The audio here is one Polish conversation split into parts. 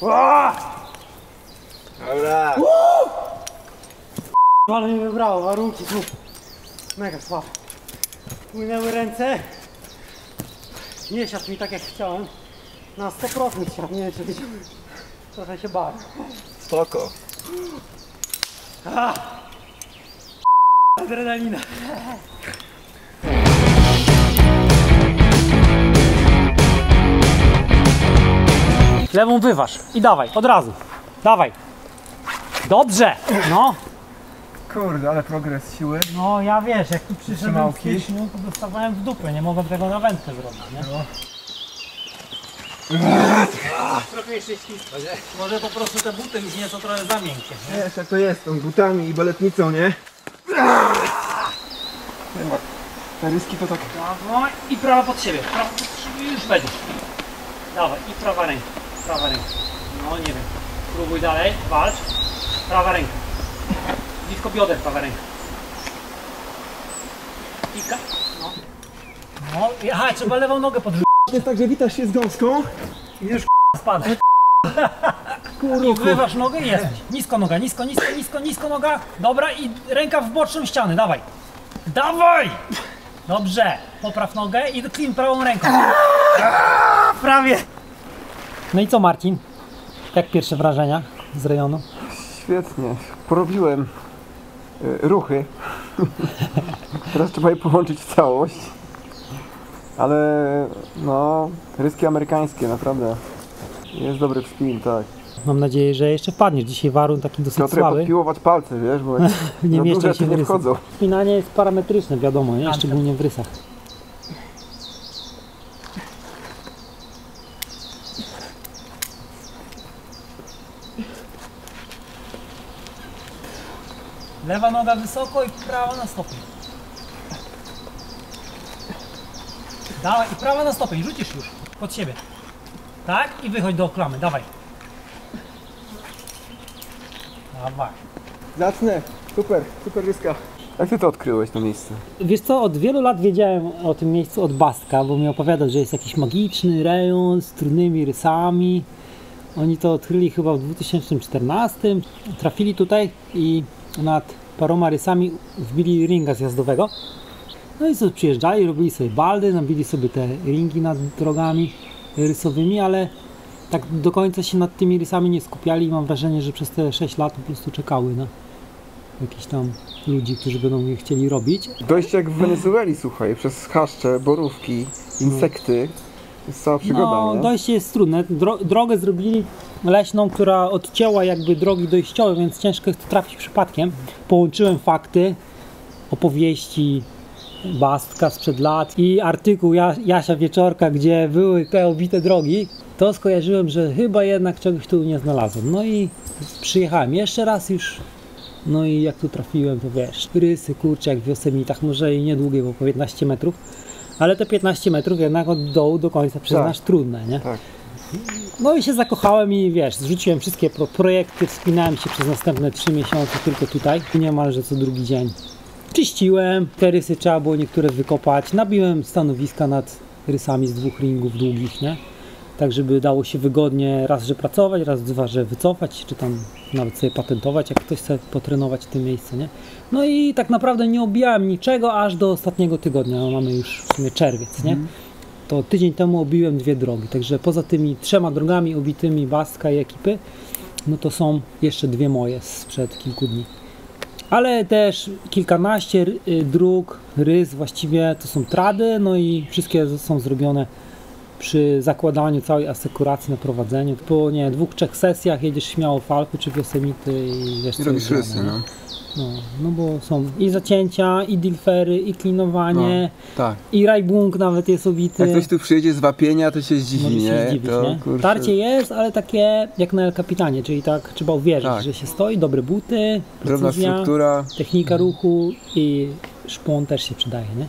Dobra. Ale mnie wybrało, warunki tu mega słabe. Płynęły ręce. Nie siadł mi tak jak chciałem. Na 100% siadł, nie wiem czy wiecie. Trochę się bałem. Spoko. Adrenalina. Lewą wyważ i dawaj, od razu. Dawaj. Dobrze, no. Kurde, ale progres siły. No ja wiesz, jak tu przyszedłem w Trzymałki. styczniu, to dostawałem w dupę, nie mogłem tego na wędkę zrobić, nie? No. Trochę jeszcze ślisko, nie? Może po prostu te buty już nie są trochę za miękkie. Wiesz jak to jest, tą butami i baletnicą, nie? Te ryski to tak... Dawaj i prawa pod siebie, prawa pod siebie już będziesz. Dawaj i prawa ręka, No nie wiem, próbuj dalej, walcz. Prawa ręka. Blisko bioder prawa ręka. Kilka. No. No, aha, trzeba lewą nogę podrzucić. jest tak, że witasz się z gąską I już spada. I wyważ nogę i jesteś. Nisko noga, nisko noga. Dobra i ręka w boczną ścianę, dawaj. Dawaj! Dobrze, popraw nogę i klin prawą ręką. Prawie. No i co Marcin? Jak pierwsze wrażenia z rejonu? Świetnie, porobiłem ruchy. Teraz trzeba je połączyć w całość. Ale no, ryski amerykańskie, naprawdę. Jest dobry wspin, tak. Mam nadzieję, że jeszcze wpadniesz. Dzisiaj warun taki dosyć Trzeba trochę słaby. podpiłować palce, wiesz, bo Nie mieszczą duże się to w nie rysach. wchodzą. Spinanie jest parametryczne, wiadomo, nie? Szczególnie w rysach. Lewa noga wysoko i prawa na stopień. Dawaj, i prawa na stopień, rzucisz już pod siebie. Tak? I wychodź do klamy, dawaj. Dawaj. Zacne, super ryska. Jak ty to odkryłeś, to miejsce? Wiesz co, od wielu lat wiedziałem o tym miejscu od Bastka, bo mi opowiadał, że jest jakiś magiczny rejon z trudnymi rysami. Oni to odkryli chyba w 2014. Trafili tutaj i nad paroma rysami wbili ringa zjazdowego. No i sobie przyjeżdżali, robili sobie baldy, nabili sobie te ringi nad drogami rysowymi, ale tak do końca się nad tymi rysami nie skupiali i mam wrażenie, że przez te 6 lat po prostu czekały na jakichś tam ludzi, którzy będą je chcieli robić. Dojście jak w Wenezueli, słuchaj, przez chaszcze, borówki, insekty. To jest cała przygoda, No, nie? dojście jest trudne. Drogę zrobili leśną, która odcięła jakby drogi dojściowe, więc ciężko jest to trafić przypadkiem. Połączyłem fakty, opowieści Bastka sprzed lat i artykuł Jasia Wieczorka, gdzie były te obite drogi, to skojarzyłem, że chyba jednak czegoś tu nie znalazłem. No i przyjechałem jeszcze raz już. No i jak tu trafiłem, to wiesz, rysy, kurczę, jak w Yosemitach, może i niedługie, bo po 15 metrów, ale te 15 metrów jednak od dołu do końca przyznasz trudne, nie? Tak. No i się zakochałem i wiesz, zrzuciłem wszystkie projekty, wspinałem się przez następne 3 miesiące tylko tutaj, niemalże co drugi dzień. Czyściłem, te rysy trzeba było niektóre wykopać, nabiłem stanowiska nad rysami z 2 ringów długich, nie? Tak, żeby dało się wygodnie raz, że pracować, raz, dwa, że wycofać, czy tam nawet sobie patentować, jak ktoś chce potrenować w tym miejscu, nie? No i tak naprawdę nie obijałem niczego aż do ostatniego tygodnia, no mamy już w sumie czerwiec, nie? To tydzień temu obiłem 2 drogi, także poza tymi 3 drogami obitymi Bastka i ekipy, no to są jeszcze 2 moje sprzed kilku dni. Ale też kilkanaście dróg, rys właściwie to są trady, no i wszystkie są zrobione przy zakładaniu całej asekuracji na prowadzeniu. Po 2-3 sesjach jedziesz śmiało w Alpy czy w Yosemite i wiesz co robisz jest rysy, grane, no bo są i zacięcia, i dilfery, i klinowanie, Tak. i rajbung nawet jest obity. Jak ktoś tu przyjedzie z wapienia, to się zdziwi, Może się nie? zdziwić, To, nie? kurczę, Tarcie jest, ale takie jak na El Capitanie, czyli tak trzeba uwierzyć, Tak. że się stoi, dobre buty, drobna precyzja, struktura. technika ruchu i szpon też się przydaje, nie?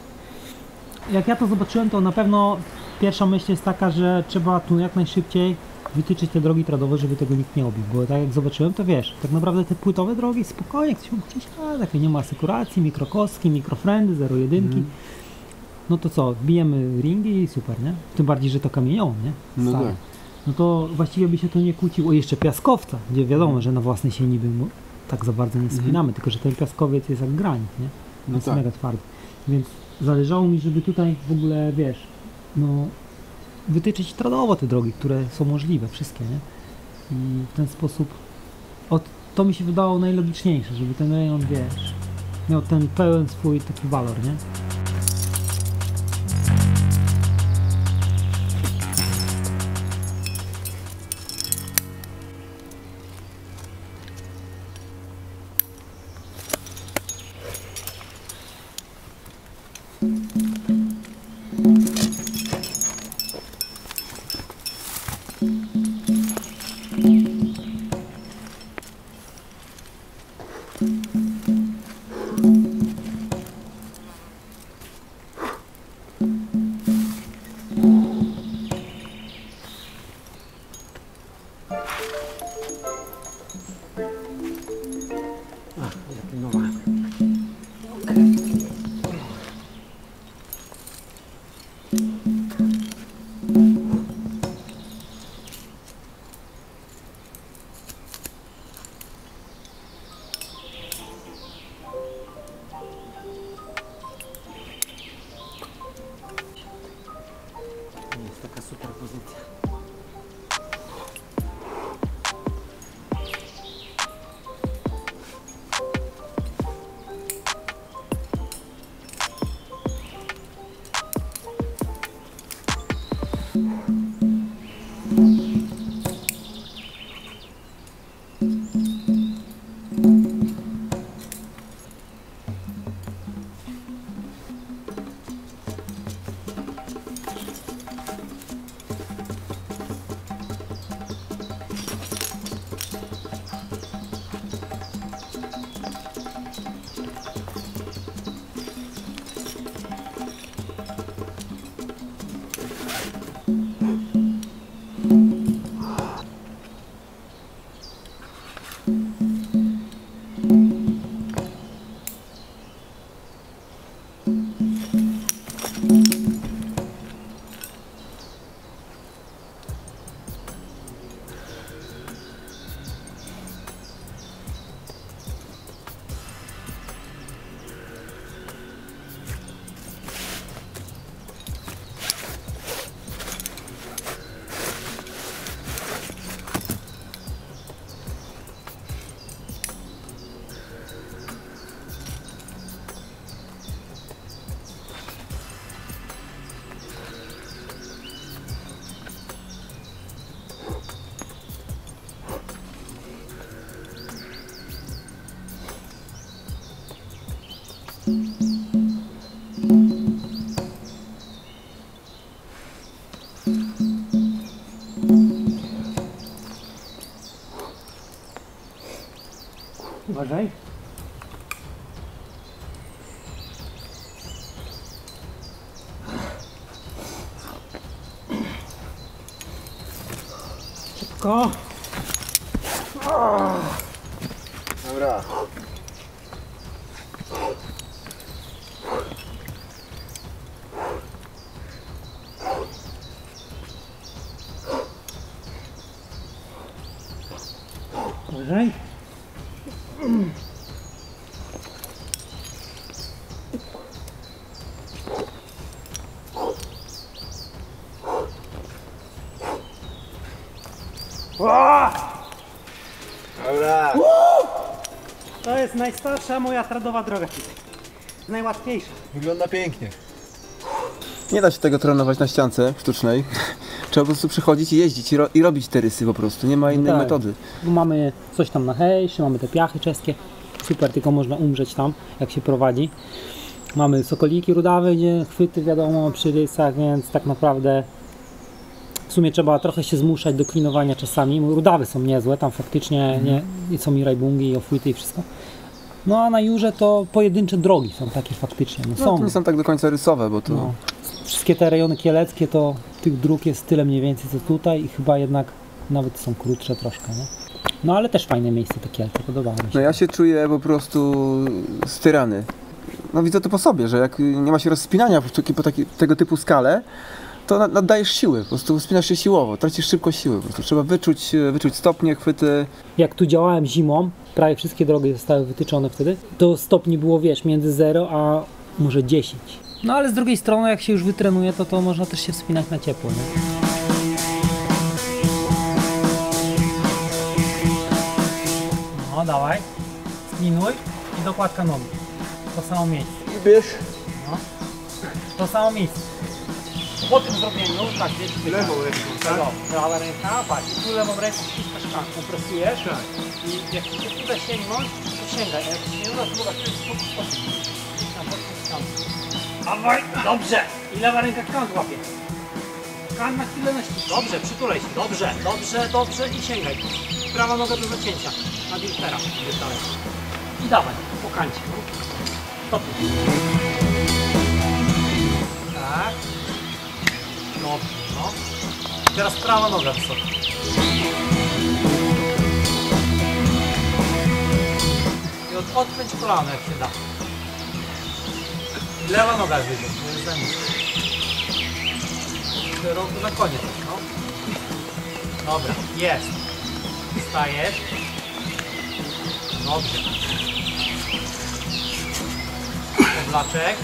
Jak ja to zobaczyłem, to na pewno pierwsza myśl jest taka, że trzeba tu jak najszybciej wytyczyć te drogi tradowe, żeby tego nikt nie obił, bo tak jak zobaczyłem, to wiesz, tak naprawdę te płytowe drogi spokojnie, ktoś mógł gdzieś, takie nie ma asekuracji, mikrokostki, mikrofrendy, 0,1. No to co, bijemy ringi i super, nie? Tym bardziej, że to kamieniołom, nie? No Stare. tak. no to właściwie by się to nie kłóciło. Jeszcze piaskowca, gdzie wiadomo, że na własnej sieni by tak za bardzo nie spinamy, tylko że ten piaskowiec jest jak granit, nie? No Jest tak. mega twardy. Więc zależało mi, żeby tutaj w ogóle, wiesz, no wytyczyć tradowo te drogi, które są możliwe, wszystkie, nie? I w ten sposób to mi się wydało najlogiczniejsze, żeby ten rejon, wiesz, miał ten pełen swój taki walor, nie? Jest taka super pozycja. Uważaj. Szybko. Dobra. Uważaj. Dobra. To jest najstarsza moja tradowa droga tutaj. Najłatwiejsza. Wygląda pięknie. Nie da się tego trenować na ściance sztucznej. Trzeba po prostu przychodzić i jeździć i robić te rysy po prostu. Nie ma innej tak. metody. Tu mamy coś tam na hejszy, mamy te piachy czeskie. Super, tylko można umrzeć tam, jak się prowadzi. Mamy sokoliki rudawe, gdzie chwyty wiadomo przy rysach, więc tak naprawdę w sumie trzeba trochę się zmuszać do klinowania czasami. Rudawy są niezłe, tam faktycznie nie są i rajbungi, i ofłyty i wszystko. No a na Jurze to pojedyncze drogi są takie faktycznie. No, No, są. to nie są tak do końca rysowe, bo to... No. Wszystkie te rejony kieleckie to tych dróg jest tyle mniej więcej co tutaj i chyba jednak nawet są krótsze troszkę, nie? No ale też fajne miejsce te Kielce, podobało mi się. No ja się czuję po prostu styrany. No widzę to po sobie, że jak nie ma się rozspinania po tego typu skale, to naddajesz siły, po prostu wspinasz się siłowo, tracisz szybko siły, po prostu trzeba wyczuć stopnie, chwyty. Jak tu działałem zimą, prawie wszystkie drogi zostały wytyczone wtedy, to stopni było, wiesz, między 0 a może 10. No ale z drugiej strony, jak się już wytrenuje, to można też się wspinać na ciepło, nie? No dawaj, spinuj i dokładka nogi. To samo miejsce. Bierz. No. To samo miejsce. Po tym zrobieniu, tak, wiecie, Lewą ręką, tak? Prawa ręka, patrz, i tu lewą ręką ściskasz szklanką, presujesz, tak. I jak chcesz tutaj sięgnąć, to sięgaj, a jak sięgasz, to w ten sposób. Dawaj, dobrze! I lewa ręka kant łapie. Kant na chwilę na ścisk. Dobrze, przytulej się, dobrze i sięgaj. Prawa noga do zacięcia, na diltera. I dawaj, po kancie. Stop. Tak. Dobrze, no. Teraz prawa noga wysoko. I odkręć kolano jak się da. Lewa noga wyżej, moim zdaniem. Szeroko na koniec, no. Dobra, jest. Wstajesz. Dobrze. Podlaczek.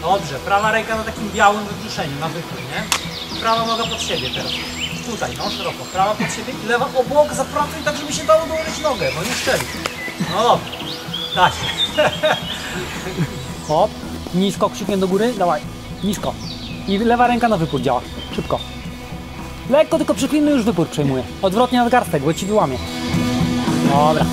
Dobrze, prawa ręka na takim białym wybrzuszeniu, na wychód, nie? Prawa noga pod siebie teraz. Tutaj, no, szeroko. Prawa pod siebie i lewa obok zapracuj tak, żeby się dało dołożyć nogę, bo nie szczeli. No dobrze. Tak. Hop, nisko, kciukiem do góry, dawaj, nisko. I lewa ręka na wypór działa, szybko. Lekko tylko przyklinuj, już wypór przejmuje. Odwrotnie nadgarstek, bo ci wyłamie. Dobra.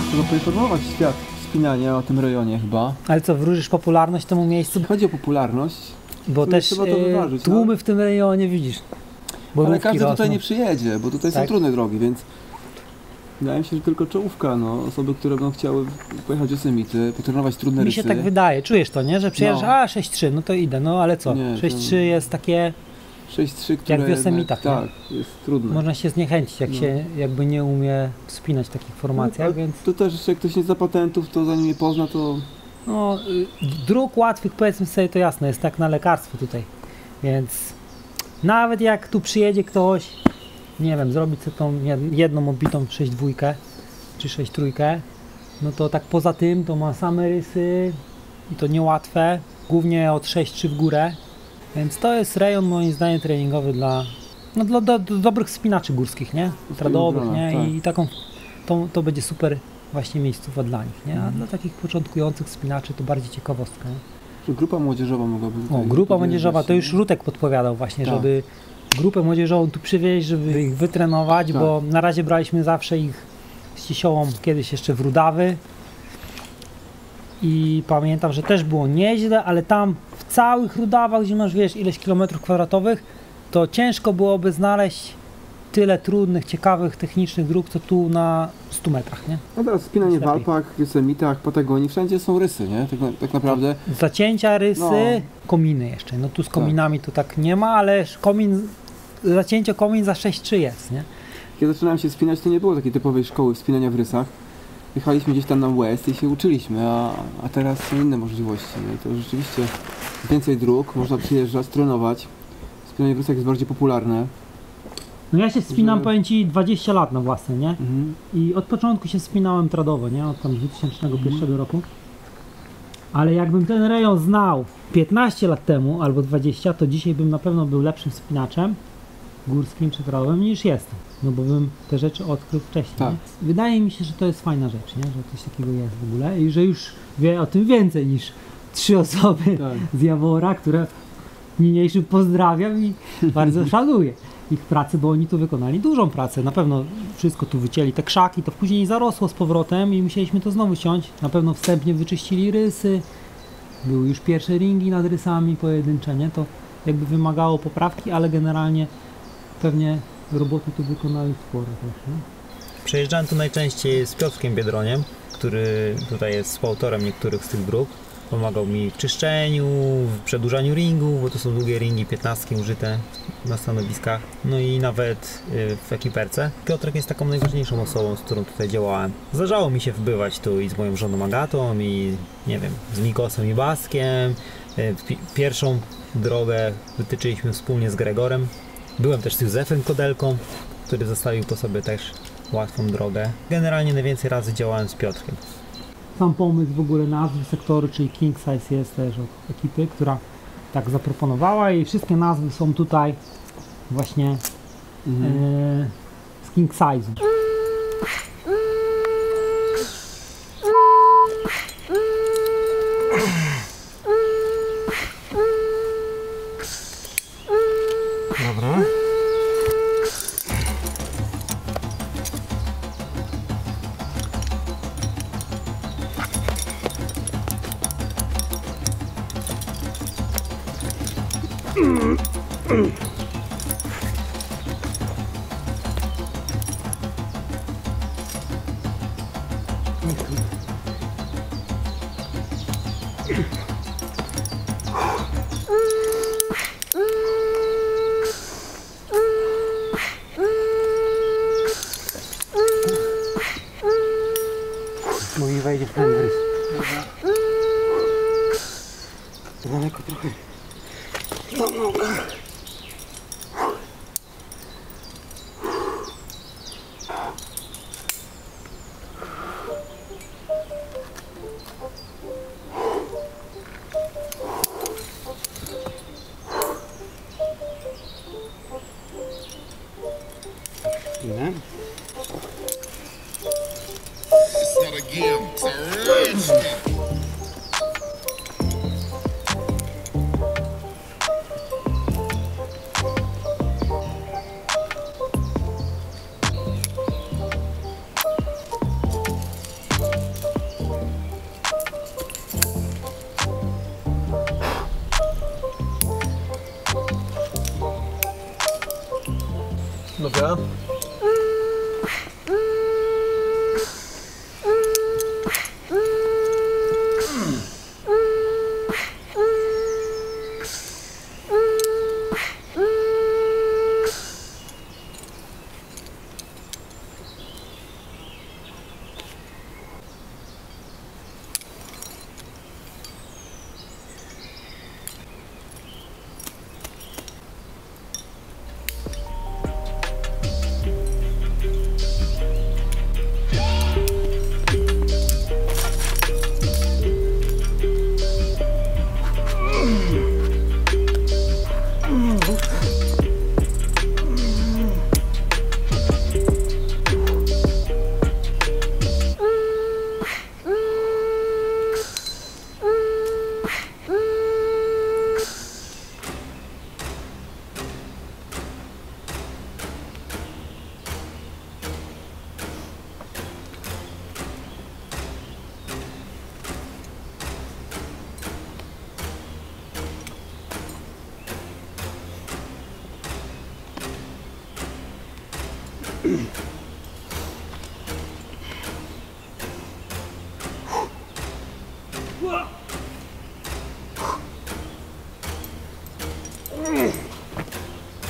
Trzeba poinformować świat wspinania o tym rejonie chyba. Ale co, wróżysz popularność temu miejscu? Chodzi o popularność, Bo to też trzeba to wyważyć, tłumy w tym rejonie widzisz. ale każdy rosną. tutaj nie przyjedzie, bo tutaj są Tak. trudne drogi, więc wydaje mi się, że tylko czołówka, no, osoby, które będą chciały pojechać Yosemite, potrenować trudne Mi rysy. się tak wydaje, czujesz to, nie? Że przyjeżdżasz, No. a 6-3, no to idę, no ale co? Nie, 6-3 jest takie, 6-3, które w Yosemitach, nie? tak, jest trudne. można się zniechęcić, jak No. się jakby nie umie wspinać w takich formacjach, No, więc... to też, jak ktoś nie zna patentów, to zanim je pozna, to No, dróg łatwych, powiedzmy sobie, to jasne, jest tak na lekarstwo tutaj, więc nawet jak tu przyjedzie ktoś, nie wiem, zrobić sobie tą jedną obitą 6-2 czy 6-3, no to tak poza tym to ma same rysy i to niełatwe, głównie od 6-3 w górę, więc to jest rejon moim zdaniem treningowy dla, no, dla dobrych wspinaczy górskich, nie? Tradowych, nie? tak. I taką, to będzie super właśnie miejscowa dla nich, nie? A dla takich początkujących wspinaczy to bardziej ciekawostka, nie? że grupa młodzieżowa mogłaby O, tutaj grupa podjeżdżać, młodzieżowa, to już nie? Rutek podpowiadał właśnie, Tak. żeby grupę młodzieżową tu przywieźć, żeby ich wytrenować, Tak. bo na razie braliśmy zawsze ich z Cisiołą, kiedyś jeszcze w Rudawy i pamiętam, że też było nieźle, ale tam w całych Rudawach, gdzie masz, wiesz, ileś kilometrów kwadratowych, to ciężko byłoby znaleźć tyle trudnych, ciekawych, technicznych dróg, co tu na 100 metrach, nie? No teraz wspinanie w Lepiej. Alpach, w Yosemitach, Patagonii, wszędzie są rysy, nie? Tak naprawdę. Zacięcia, rysy, No. kominy jeszcze. No tu z kominami to tak nie ma, ale zacięcie komin za 6-3 jest, nie? Kiedy zaczynałem się wspinać, to nie było takiej typowej szkoły wspinania w rysach. Jechaliśmy gdzieś tam na West i się uczyliśmy, a teraz są inne możliwości. Nie? To rzeczywiście więcej dróg, można przyjeżdżać, trenować. Wspinanie w rysach jest bardziej popularne. No ja się wspinam, Że- powiem Ci, 20 lat na własne, nie? Mhm. I od początku się wspinałem tradowo, nie? Od tam 2001 roku. Ale jakbym ten rejon znał 15 lat temu albo 20, to dzisiaj bym na pewno był lepszym wspinaczem górskim czy tradowym niż jestem. No bo bym te rzeczy odkrył wcześniej. Tak. Nie? Wydaje mi się, że to jest fajna rzecz, nie? Że coś takiego jest w ogóle i że już wie o tym więcej niż 3 osoby Tak. z Jawora, które niniejszym pozdrawiam i bardzo szanuję ich pracę, bo oni tu wykonali dużą pracę. Na pewno wszystko tu wycięli, te krzaki, to później zarosło z powrotem i musieliśmy to znowu ciąć. Na pewno wstępnie wyczyścili rysy, były już pierwsze ringi nad rysami pojedyncze, nie? To jakby wymagało poprawki, ale generalnie pewnie roboty tu wykonali sporo też, nie? Przejeżdżałem tu najczęściej z Piotrkiem Biedroniem, który tutaj jest współautorem niektórych z tych dróg. Pomagał mi w czyszczeniu, w przedłużaniu ringów, bo to są długie ringi, 15 użyte na stanowiskach, no i nawet w ekiperce. Piotrek jest taką najważniejszą osobą, z którą tutaj działałem. Zdarzało mi się wbywać tu i z moją żoną Agatą, i nie wiem, z Nikosem i Baskiem. Pierwszą drogę wytyczyliśmy wspólnie z Gregorem. Byłem też z Józefem Kodelką, który zostawił po sobie też łatwą drogę. Generalnie najwięcej razy działałem z Piotrkiem. Sam pomysł w ogóle nazwy sektoru, czyli King Size, jest też od ekipy, która tak zaproponowała i wszystkie nazwy są tutaj właśnie z King Size. Dobra. Mój wejdzie w ten rys. Daleko trochę. Tam noga. Ile? It's not a game, it's a rich game. Dobra.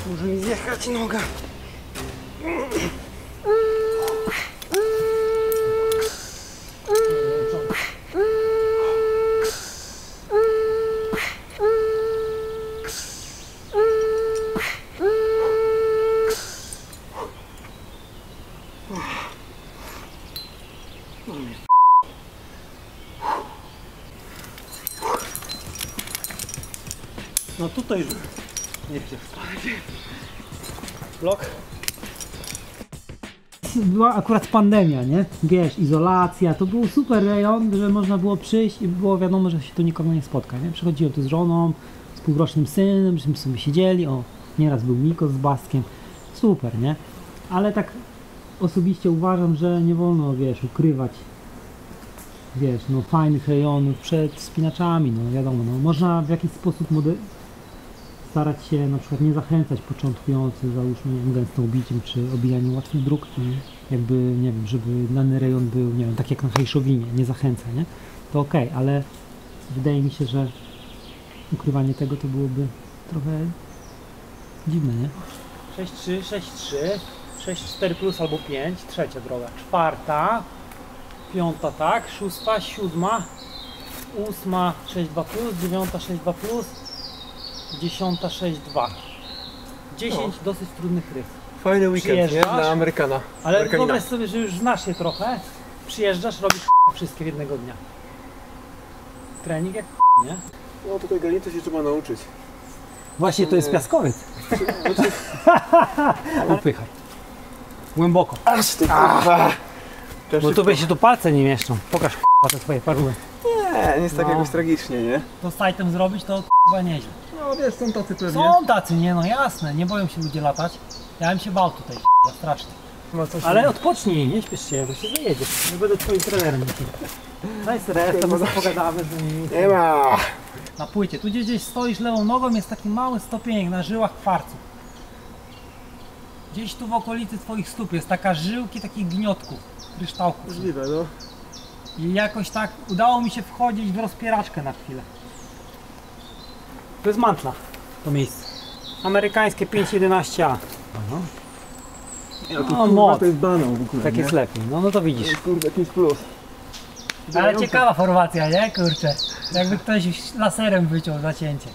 Może mi zjechać noga. No tutaj już nie chcę. Blok. Była akurat pandemia, nie? Wiesz, izolacja, to był super rejon, że można było przyjść i było wiadomo, że się tu nikogo nie spotka, nie? Przychodziłem tu z żoną, z półrocznym synem, żeśmy sobie siedzieli, o, nieraz był Miko z Bastkiem, super, nie? Ale tak osobiście uważam, że nie wolno, wiesz, ukrywać, wiesz, no fajnych rejonów przed wspinaczami, no wiadomo, no można w jakiś sposób starać się na przykład nie zachęcać początkujących, załóżmy, nie wiem, gęstą obiciem czy obijaniem łatwych dróg, jakby, nie wiem, żeby dany rejon był, nie wiem, tak jak na Hejszowinie, nie zachęca, nie? To okej, ale wydaje mi się, że ukrywanie tego to byłoby trochę dziwne, nie? 6-3, 6-3, 6-4 plus albo 5, trzecia droga, czwarta, piąta, tak, szósta, siódma, ósma, 6-2 plus, dziewiąta, 6-2 plus, 10:06:2. 10 dosyć trudnych ryb. Fajny weekend, nie? Przyjeżdżasz? Dla Amerykana. Ale Amerykanina. wyobraź sobie, że już znasz je trochę. Przyjeżdżasz, robisz wszystkie w jednego dnia. Trening jak nie? No tutaj granicy się trzeba nauczyć. Właśnie to jest piaskowiec. Upychaj. Głęboko. Aż ty kurwa! Bo tobie się tu palce nie mieszczą. Pokaż k***a te twoje paruły. Nie, nie jest tak No. jakoś tragicznie, nie? To sajtem zrobić to k***a nieźle. No wiesz, są tacy pewnie. Są tacy, nie no jasne, nie boją się ludzie latać. Ja bym się bał tutaj k***a, strasznie. Ma coś Ale odpocznij, nie śpiesz się, bo się zajedziesz. Nie będę twoim trenerem dzisiaj. Daj sobie resztę, może pogadamy z nimi. nie ma! Na płycie, tu gdzieś stoisz lewą nogą, jest taki mały stopień na żyłach kwarcu. Gdzieś tu w okolicy twoich stóp jest taka żyłki takich gniotków, kryształków. Możliwe, no. I jakoś tak udało mi się wchodzić w rozpieraczkę na chwilę. To jest Mantla, to miejsce. Amerykańskie 511A. Ja, to, No, kurwa, moc. to jest banał w ogóle, Tak nie? jest lepiej, no to widzisz. Kurde, jakiś plus. Ale ciekawa formacja, nie? Kurczę. Jakby ktoś laserem wyciął zacięcie.